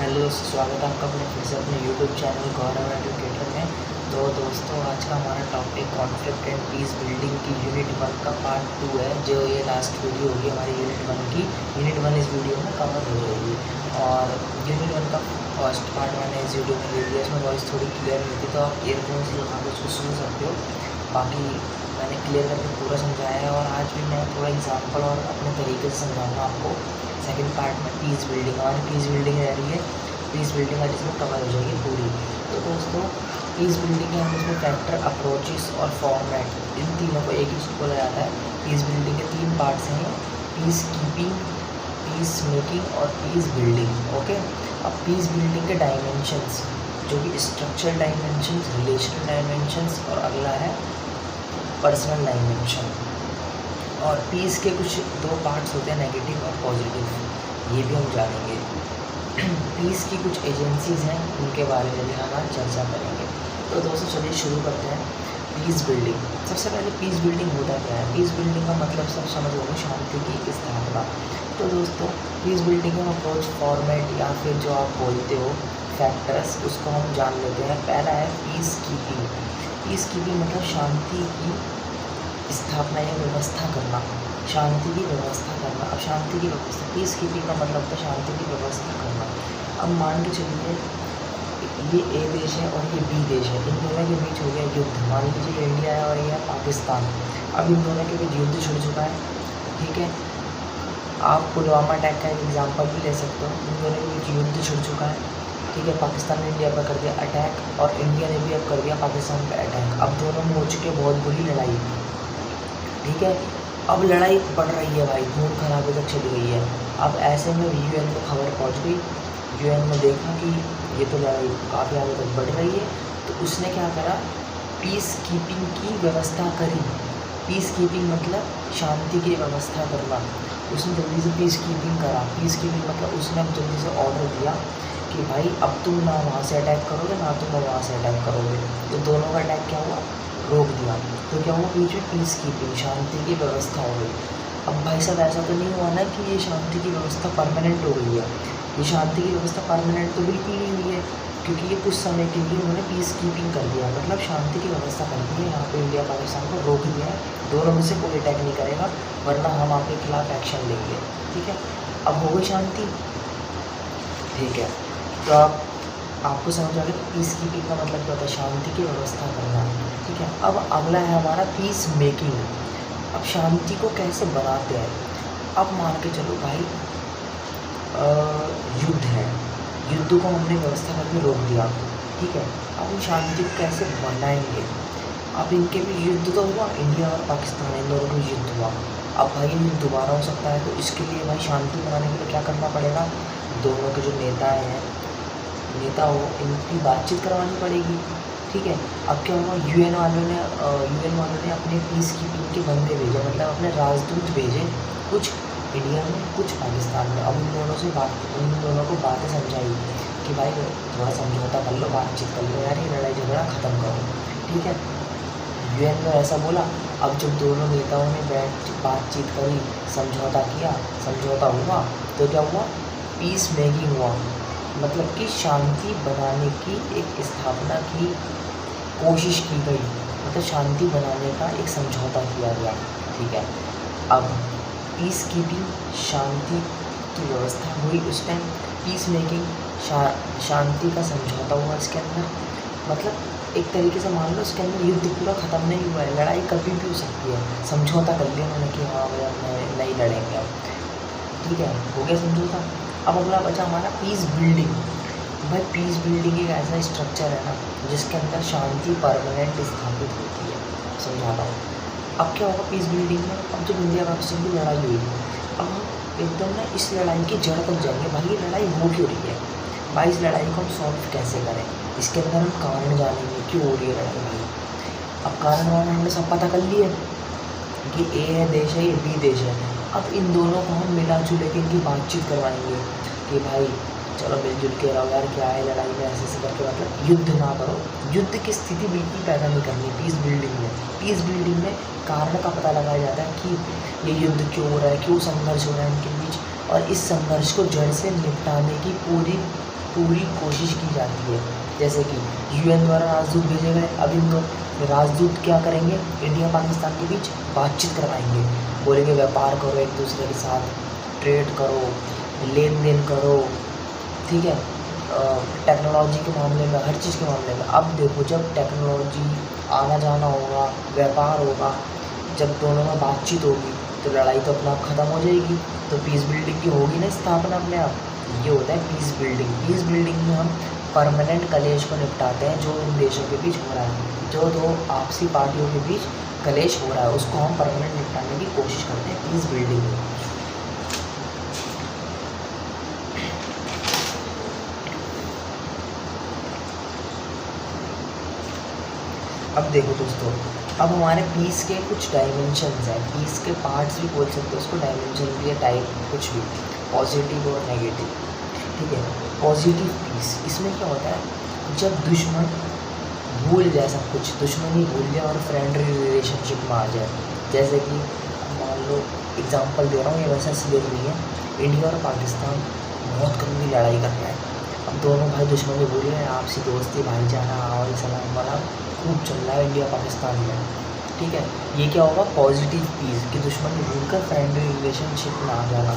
Hello दोस्तों, स्वागत है आपका फिर से अपने यूट्यूब चैनल गौरव एजुकेटर में। तो दोस्तों, आज का हमारा topic conflict and peace building की यूनिट 1 का पार्ट 2 है। जो ये लास्ट वीडियो होगी हमारी यूनिट 1 की, यूनिट 1 इस वीडियो में कवर हो जाएगी। और यूनिट 1 का फर्स्ट पार्ट मैंने इस वीडियो में ले लिया, इसमें वॉइस थोड़ी क्लियर नहीं थी, तो आप ईयरफोन्स लगा कर उसको सुन सकते हो। बाकी मैंने क्लियर करके पूरा समझाया है, और आज भी मैं थोड़ा एग्जाम्पल और अपने तरीके से समझाऊँगा आपको। सेकंड पार्ट में पीस बिल्डिंग, हमारी पीस बिल्डिंग रह रही है, पीस बिल्डिंग आज इसमें कवर हो जाएगी पूरी। तो दोस्तों, पीस बिल्डिंग के हम इसमें फैक्टर, अप्रोचेस और फॉर्मेट, इन तीनों को एक ही चीज़ बोला जाता है। पीस बिल्डिंग के 3 पार्ट्स हैं, पीस कीपिंग, पीस मेकिंग और पीस बिल्डिंग। ओके, अब पीस बिल्डिंग के डायमेंशंस, जो कि स्ट्रक्चरल डायमेंशंस, रिलेशनल डायमेंशंस, और अगला है पर्सनल डायमेंशन। और पीस के कुछ 2 पार्ट्स होते हैं, नेगेटिव और पॉजिटिव, ये भी हम जानेंगे। पीस की कुछ एजेंसीज़ हैं, उनके बारे में भी हम आज चर्चा करेंगे। तो दोस्तों, चलिए शुरू करते हैं। पीस बिल्डिंग, सबसे पहले पीस बिल्डिंग होता क्या है? पीस बिल्डिंग का मतलब सब समझ होगा, शांति की स्थापना। तो दोस्तों, पीस बिल्डिंग का अप्रोच, फॉर्मेट या फिर जो आप बोलते हो फैक्टर्स, उसको हम जान लेते हैं। पहला है पीस कीपिंग। पीस कीपिंग मतलब शांति की स्थापना या व्यवस्था करना, शांति की व्यवस्था करना। अब शांति की व्यवस्था, पीस कीपिंग का मतलब था शांति की व्यवस्था करना। अब मान के चलिए ये ए देश है और ये बी देश है, इन दोनों के बीच हो गया युद्ध। मान लीजिए इंडिया है और ये है पाकिस्तान। अब इन दोनों के बीच युद्ध छिड़ चुका है, ठीक है। आप पुलवामा अटैक का एक एग्जाम्पल भी ले सकते हो। इन दोनों के बीच युद्ध छिड़ चुका है, ठीक है। पाकिस्तान ने इंडिया पर कर दिया अटैक, और इंडिया ने भी अब कर दिया पाकिस्तान पर अटैक। अब दोनों में हो चुकी है बहुत बुरी लड़ाई, ठीक है। अब लड़ाई बढ़ रही है भाई, खून खराबे तक चली गई है। अब ऐसे में यूएन को खबर पहुंच गई, यूएन ने देखा कि ये तो लड़ाई काफ़ी आगे तक बढ़ रही है, तो उसने क्या करा, पीस कीपिंग की व्यवस्था करी। पीस कीपिंग मतलब शांति की व्यवस्था करना। उसने जल्दी से पीस कीपिंग करा। पीस कीपिंग मतलब उसने अब जल्दी से ऑर्डर दिया कि भाई अब तुम ना वहाँ से अटैक करोगे, ना तुम वहाँ से अटैक करोगे। तो दोनों का अटैक क्या हुआ, रोक दिया। तो क्या हुआ, बीच में पीस कीपिंग, शांति की व्यवस्था हो गई। अब भाई साहब, ऐसा तो नहीं हुआ ना कि ये शांति की व्यवस्था परमानेंट हो गई है। ये शांति की व्यवस्था परमानेंट तो बिल्कुल नहीं हुई है, क्योंकि ये कुछ समय के लिए उन्होंने पीस कीपिंग कर दिया, मतलब शांति की व्यवस्था कर दी है। यहाँ पे इंडिया पाकिस्तान को रोक दिया है, दोनों में से कोई अटैक नहीं करेगा, वरना हम आपके खिलाफ एक्शन लेंगे, ठीक है। अब हो गई शांति, ठीक है। तो आपको समझ आ गया पीस कीपिंग का मतलब क्या होता है, शांति की व्यवस्था करना, ठीक है। अब अगला है हमारा पीस मेकिंग। अब शांति को कैसे बनाते हैं? अब मान के चलो भाई, युद्ध है, युद्ध को हमने व्यवस्था करके रोक दिया, ठीक है। अब हम शांति को कैसे बनाएंगे? अब इनके भी युद्ध तो हुआ, इंडिया और पाकिस्तान, इन दोनों को युद्ध हुआ। अब भाई ये दोबारा हो सकता है, तो इसके लिए भाई शांति बनाने के लिए क्या करना पड़ेगा, दोनों के जो नेता हो, इनकी बातचीत करवानी पड़ेगी, ठीक है। अब क्या हुआ, यूएन वालों ने अपने पीस कीपिंग के बंदे भेजे, मतलब अपने राजदूत भेजे, कुछ इंडिया में कुछ पाकिस्तान में। अब उन दोनों को बातें समझाई कि भाई थोड़ा समझौता कर लो, बातचीत कर लो यार, ये लड़ाई झगड़ा ख़त्म करो, ठीक है। यूएन में ऐसा बोला। अब जब दोनों नेताओं ने बातचीत करी, समझौता किया, समझौता हुआ, तो क्या हुआ, पीस मेकिंग हुआ। मतलब कि शांति बनाने की एक स्थापना की कोशिश की गई, मतलब शांति बनाने का एक समझौता किया गया, ठीक है। अब पीस कीपिंग, शांति की व्यवस्था हुई उस टाइम। पीस मेकिंग, शांति का समझौता हुआ इसके अंदर। मतलब एक तरीके से मान लो इसके अंदर युद्ध पूरा ख़त्म नहीं हुआ है, लड़ाई कभी भी हो सकती है। समझौता कर लिया उन्होंने कि हाँ भाई अब नहीं लड़ेंगे अब, ठीक है, हो गया समझौता। अब अगला बचा हमारा पीस बिल्डिंग। भाई पीस बिल्डिंग एक ऐसा स्ट्रक्चर है ना, जिसके अंदर शांति परमानेंट स्थापित होती है। समझा रहा हूँ। अब क्या होगा पीस बिल्डिंग में, अब जब इंडिया पाकिस्तान की लड़ाई हुई, अब हम एकदम ना इस लड़ाई की जड़ तक जाएंगे। भाई ये लड़ाई हो क्यों रही है, भाई इस लड़ाई को हम सॉल्व कैसे करें, इसके अंदर हम कारण जानेंगे क्यों हो रही है लड़ाई भाई। अब कारण हमने सब पता कर लिए कि ए है देश है, ये बी देश है। अब इन दोनों को हम मिला जुले के इनकी बातचीत करवाएंगे कि भाई चलो मिलजुल के रहो यार, क्या है लड़ाई में, ऐसे करके, मतलब युद्ध ना करो। युद्ध की स्थिति बिल्कुल पैदा नहीं करनी पीस बिल्डिंग में। पीस बिल्डिंग में कारण का पता लगाया जाता है कि ये युद्ध क्यों हो रहा है, क्यों संघर्ष हो रहा है इनके बीच, और इस संघर्ष को जड़ से निपटाने की पूरी पूरी कोशिश की जाती है। जैसे कि यूएन द्वारा राजदूत भेजे गए, अब इन दो राजदूत क्या करेंगे, इंडिया पाकिस्तान के बीच बातचीत करवाएंगे, बोलेंगे व्यापार करो, एक दूसरे के साथ ट्रेड करो, लेन देन करो, ठीक है, टेक्नोलॉजी के मामले में, हर चीज़ के मामले में। अब देखो जब टेक्नोलॉजी आना जाना होगा, व्यापार होगा, जब दोनों में बातचीत होगी तो लड़ाई तो अपने आप ख़त्म हो जाएगी, तो पीस बिल्डिंग की होगी ना स्थापना अपने आप। ये होता है पीस बिल्डिंग। पीस बिल्डिंग में हम परमानेंट कलेश को निपटाते हैं, जो इन देशों के बीच हो रहा है, जो दो आपसी पार्टियों के बीच कलेश हो रहा है उसको हम परमानेंट निपटाने की कोशिश करते हैं पीस बिल्डिंग में। अब देखो दोस्तों, अब हमारे पीस के कुछ डायमेंशंस हैं, पीस के पार्ट्स भी बोल सकते हो उसको, डायमेंशन भी है, टाइप कुछ भी, पॉजिटिव और नेगेटिव, ठीक है। पॉजिटिव पीस, इसमें क्या होता है, जब दुश्मन भूल जाए सब कुछ, दुश्मनी भूल जाए और फ्रेंडली रिलेशनशिप में आ जाए। जैसे कि मान लो एग्जांपल दे रहा हूँ, ये वैसा सीरियल नहीं है, इंडिया और पाकिस्तान बहुत गंदी लड़ाई कर रहा है। अब दोनों भाई दुश्मनी भूल रहे हैं, आपसी दोस्ती, भाईचारा और सलाम वाला खूब चल रहा है इंडिया पाकिस्तान में, ठीक है। ये क्या होगा, पॉजिटिव पीस, कि दुश्मनी भूलकर फ्रेंडली रिलेशनशिप में आ जाना।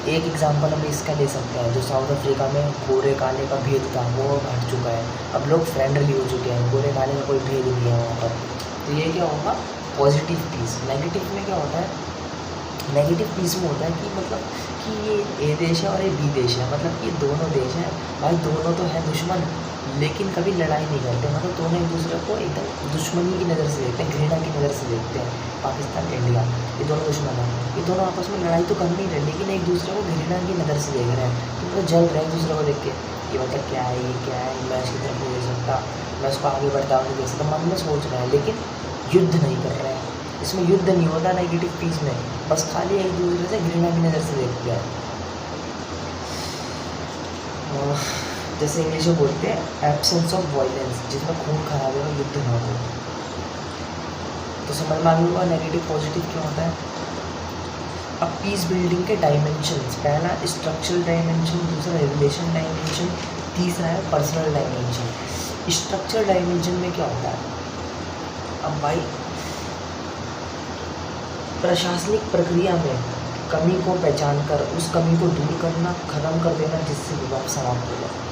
एक एग्जांपल हम इसका ले सकते हैं, जो साउथ अफ्रीका में गोरे काले का भेद था वो हट चुका है, अब लोग फ्रेंडली हो चुके हैं, गोरे काले का कोई भेद नहीं है वहाँ पर। तो ये क्या होगा, पॉजिटिव पीस। नेगेटिव में क्या होता है, नेगेटिव पीस में होता है कि मतलब कि ये ए देश है और ये बी देश है, मतलब ये दोनों देश हैं भाई, दोनों तो हैं दुश्मन, लेकिन कभी लड़ाई नहीं करते, मतलब दोनों एक दूसरे को एकदम दुश्मनी की नज़र से देखते हैं, घृणा की नज़र से देखते हैं। पाकिस्तान इंडिया ये दोनों दुश्मन हैं, ये दोनों आपस में लड़ाई तो कर नहीं रहे, लेकिन एक दूसरे को घृणा की नज़र से देख रहे हैं, कि मतलब जल रहे हैं एक दूसरे को देख के, ये मतलब क्या है, ये क्या है, मैं इसकी तरफ नहीं दे सकता, मैं उसको आगे बढ़ता नहीं दे सकता, मन में सोच रहे हैं, लेकिन युद्ध नहीं कर रहे हैं। इसमें युद्ध नहीं होता नेगेटिव पीस में, बस खाली एक दूसरे से घृणा की नज़र से देखते हैं। जैसे इंग्लिश में बोलते हैं एब्सेंस ऑफ वायलेंस, जिसमें खून खराबे और युद्ध ना हो। तो समझ में आ गया नेगेटिव पॉजिटिव क्यों होता है। अब पीस बिल्डिंग के डायमेंशंस, पहला स्ट्रक्चरल डायमेंशन, दूसरा रिलेशन डायमेंशन, तीसरा है पर्सनल डायमेंशन। स्ट्रक्चरल डायमेंशन में क्या होता है, अब भाई प्रशासनिक प्रक्रिया में कमी को पहचान कर उस कमी को दूर करना, ख़त्म कर देना, जिससे विवाद समाप्त हो जाए।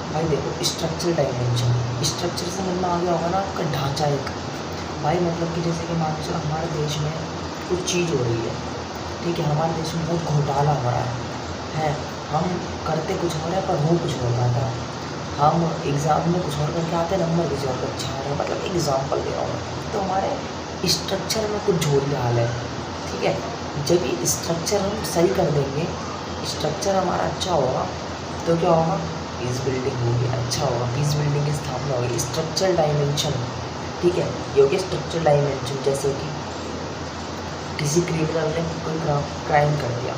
भाई देखो स्ट्रक्चरल डायमेंशन, स्ट्रक्चर से मतलब आ गया होगा ना आपका ढांचा एक, भाई मतलब कि जैसे कि मान लो हमारे देश में कुछ चीज़ हो रही है, ठीक है, हमारे देश में बहुत घोटाला हो रहा है, हम करते कुछ हो रहा है पर हो कुछ हो रहा था, हम एग्ज़ाम में कुछ और करके आते, नंबर किसी और अच्छा आ रहा है, मतलब एग्ज़ाम्पल दे रहा हूँ। तो हमारे स्ट्रक्चर में कुछ झोल झाल है, ठीक है। जब ये स्ट्रक्चर हम सही कर देंगे, स्ट्रक्चर हमारा अच्छा होगा, तो क्या होगा, पीस बिल्डिंग होगी, अच्छा होगा, पीस बिल्डिंग की स्थापना होगी। स्ट्रक्चरल डायमेंशन, ठीक है, ये हो गया स्ट्रक्चरल डायमेंशन। जैसे कि किसी क्रिमिनल ने कोई क्राइम कर दिया,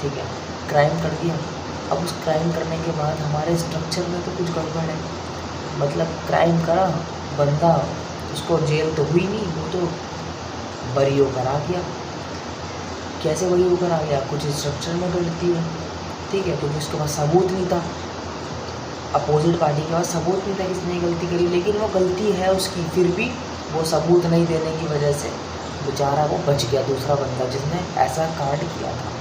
ठीक है, क्राइम कर दिया, अब उस क्राइम करने के बाद हमारे स्ट्रक्चर में तो कुछ गड़बड़ है, मतलब क्राइम करा बंदा, उसको जेल तो हुई नहीं, वो तो बरी होकर आ गया। कैसे बरी होकर आ गया, कुछ स्ट्रक्चर में गलती है, ठीक है, क्योंकि उसके पास सबूत नहीं था, अपोजिट पार्टी के पास सबूत नहीं था किसने गलती करी, लेकिन वो गलती है उसकी, फिर भी वो सबूत नहीं देने की वजह से बेचारा वो बच गया, दूसरा बंदा जिसने ऐसा कांड किया था।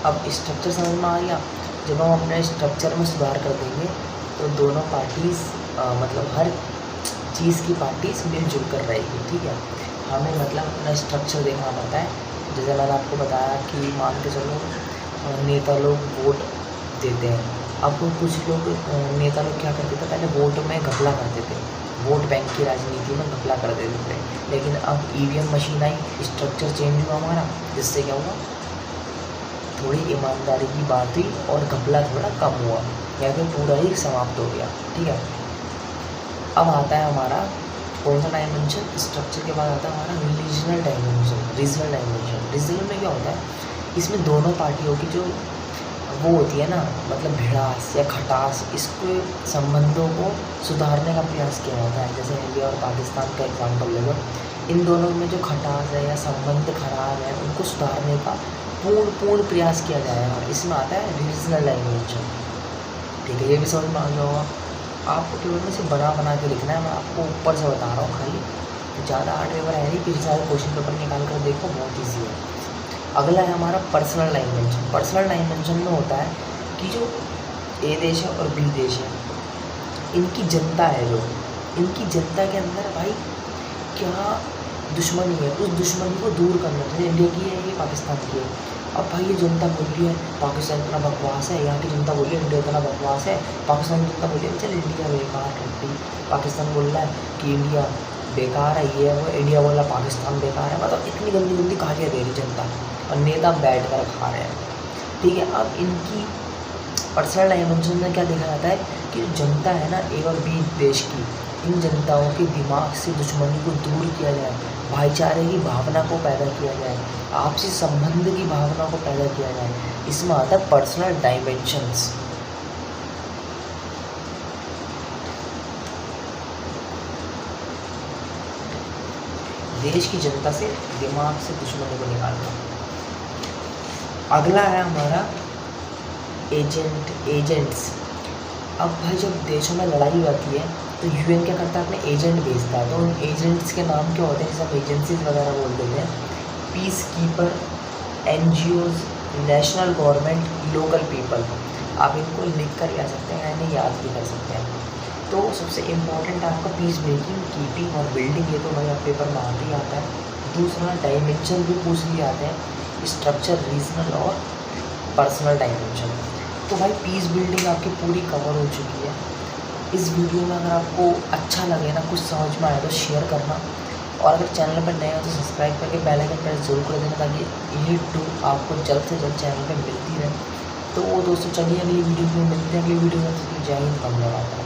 अब स्ट्रक्चर समझ में आ गया। जब हम अपने स्ट्रक्चर में सुधार कर देंगे तो दोनों पार्टीज़ मतलब हर चीज़ की पार्टीज़ मिलजुल कर रहेगी, ठीक है। हमें मतलब अपना स्ट्रक्चर देखना पड़ता है। जैसे मैंने आपको बताया कि मान के चलो नेता लोग वोट देते हैं, अब कुछ लोग नेता लोग क्या करते थे, पहले वोट में घपला करते थे, वोट बैंक की राजनीति में घपला कर देते थे, लेकिन अब ईवीएम मशीन आई, स्ट्रक्चर चेंज हुआ हमारा, जिससे क्या हुआ, थोड़ी ईमानदारी की बात हुई और घपला थोड़ा कम हुआ, या फिर पूरा ही समाप्त हो गया, ठीक है। अब आता है हमारा कौन सा डायमेंशन, स्ट्रक्चर के बाद आता है हमारा regional dimension. Regional dimension, regional में क्या होता है, इसमें दोनों पार्टियों की जो वो होती है ना, मतलब भिड़ास या खटास, इसके संबंधों को सुधारने का प्रयास किया जाता है। जैसे इंडिया और पाकिस्तान का एग्जाम्पल ले लो, इन दोनों में जो खटास है या संबंध खराब है उनको सुधारने का पूर्ण प्रयास किया जाएगा। इसमें आता है रीजनल डायमेंशन। ठीक है, ये भी समझ में आ गया होगा। आपको केवल में से बना के लिखना है, मैं आपको ऊपर से बता रहा हूँ खाली, ज़्यादा हार्ड पेपर है नहीं, फिर सारे क्वेश्चन पेपर निकाल कर देखो, बहुत ईजी है। अगला है हमारा पर्सनल डायमेंशन। पर्सनल डायमेंशन में होता है कि जो ए देश है और बी देश है, इनकी जनता है, जो इनकी जनता के अंदर भाई क्या दुश्मनी है, उस दुश्मनी को दूर करना। जैसे इंडिया की है, ये पाकिस्तान की है। अब भाई ये जनता बोल रही है पाकिस्तान इतना बकवास है, यहाँ की जनता बोल रही है इंडिया इतना बकवास है, पाकिस्तान की जनता बोल रही है चल इंडिया बेकार करती, पाकिस्तान बोल रहा है कि इंडिया बेकार है, ये है वो, इंडिया बोल रहा पाकिस्तान बेकार है। मतलब इतनी गंदी गंदी गालियाँ दे रही जनता और नेता बैठ कर खा रहे हैं। ठीक है, अब इनकी पर्सनल डायमेंशन में क्या देखा जाता है कि जो जनता है ना ए और बी देश की, इन जनताओं के दिमाग से दुश्मनी को दूर किया जाए, भाईचारे की भावना को पैदा किया जाए, आपसी संबंध की भावना को पैदा किया जाए। इसमें आता है पर्सनल डायमेंशंस। देश की जनता से दिमाग से दुश्मनी को निकालना। अगला है हमारा एजेंट्स। अब भाई जब देशों में लड़ाई होती है तो यूएन क्या करता है, अपने एजेंट भेजता है। तो उन एजेंट्स के नाम क्या होते हैं, जैसे हम एजेंसीज वगैरह बोल देते हैं, piece keeper, NGOs, national government, local people. आप इनको लिख कर आ सकते हैं, यानी याद भी कर सकते हैं। तो सबसे इम्पोर्टेंट आपका पीस मेकिंग, कीपिंग और बिल्डिंग, ये तो भाई आप पेपर में आते ही आता है। दूसरा डायमेंशन भी पूछ लिए आते हैं, स्ट्रक्चर, रीजनल और पर्सनल डायमेंशन। तो भाई पीस बिल्डिंग आपकी पूरी कवर हो चुकी है। इस वीडियो में अगर आपको अच्छा लगे ना, कुछ समझ में आए तो शेयर करना, और अगर चैनल पर नए हो तो सब्सक्राइब करके बेल आइकन प्रेस जरूर कर देना, ताकि ये टूल आपको जल्द से जल्द चैनल पर मिलती रहे। तो वो दोस्तों चलिए अगली वीडियो में मिलते हैं। अगली वीडियो में जय हिंद, धन्यवाद।